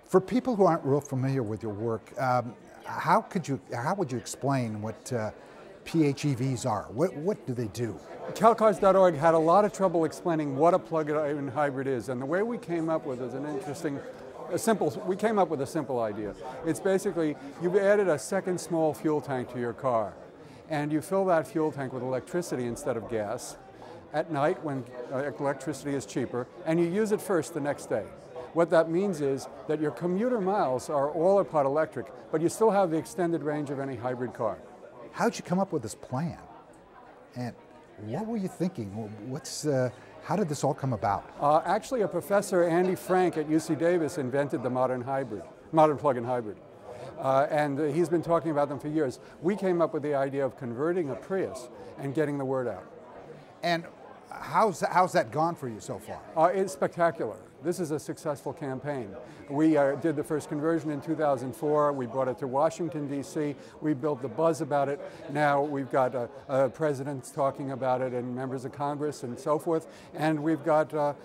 For people who aren't real familiar with your work, how would you explain what PHEVs are? What do they do? Calcars.org had a lot of trouble explaining what a plug-in hybrid is, and the way we came up with it is we came up with a simple idea. It's basically, you've added a second small fuel tank to your car, and you fill that fuel tank with electricity instead of gas at night when electricity is cheaper, and you use it first the next day. What that means is that your commuter miles are all about electric, but you still have the extended range of any hybrid car. How'd you come up with this plan? And what were you thinking? How did this all come about? Actually, a professor, Andy Frank at UC Davis, invented the modern plug-in hybrid. And he's been talking about them for years. We came up with the idea of converting a Prius and getting the word out. And how's that gone for you so far? It's spectacular. This is a successful campaign. We did the first conversion in 2004. We brought it to Washington, D.C. We built the buzz about it. Now we've got presidents talking about it and members of Congress and so forth. And we've got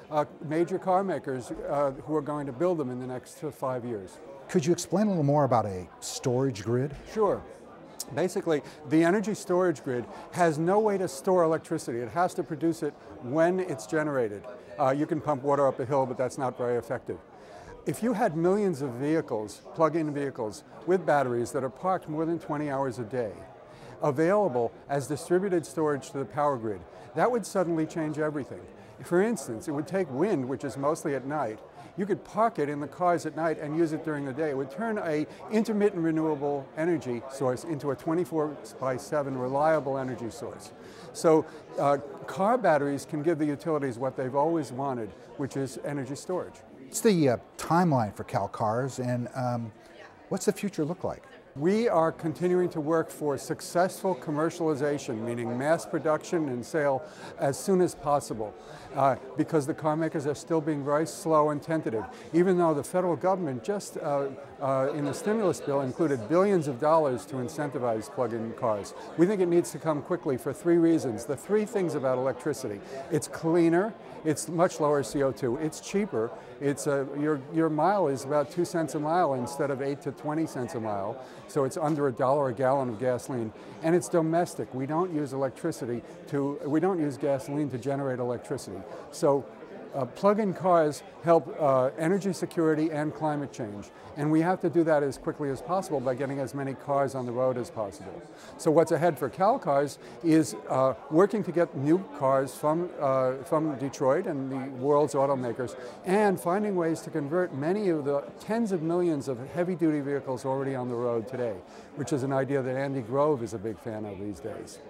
major car makers who are going to build them in the next 5 years. Could you explain a little more about a storage grid? Sure. Basically, the energy storage grid has no way to store electricity. It has to produce it when it's generated. You can pump water up a hill, but that's not very effective. If you had millions of vehicles, plug-in vehicles, with batteries that are parked more than 20 hours a day, available as distributed storage to the power grid, that would suddenly change everything. For instance, it would take wind, which is mostly at night. You could park it in the cars at night and use it during the day. It would turn an intermittent renewable energy source into a 24/7 reliable energy source. So car batteries can give the utilities what they've always wanted, which is energy storage. What's the timeline for CalCars, and what's the future look like? We are continuing to work for successful commercialization, meaning mass production and sale, as soon as possible, because the car makers are still being very slow and tentative, even though the federal government just in the stimulus bill included billions of dollars to incentivize plug-in cars. We think it needs to come quickly for 3 reasons. The 3 things about electricity: it's cleaner, it's much lower CO2, it's cheaper, your mile is about 2 cents a mile instead of 8 to 20 cents a mile, so it's under $1 a gallon of gasoline, and it's domestic. We don't use gasoline to generate electricity. So plug-in cars help energy security and climate change, and we have to do that as quickly as possible by getting as many cars on the road as possible. So what's ahead for CalCars is working to get new cars from Detroit and the world's automakers, and finding ways to convert many of the tens of millions of heavy-duty vehicles already on the road today, which is an idea that Andy Grove is a big fan of these days.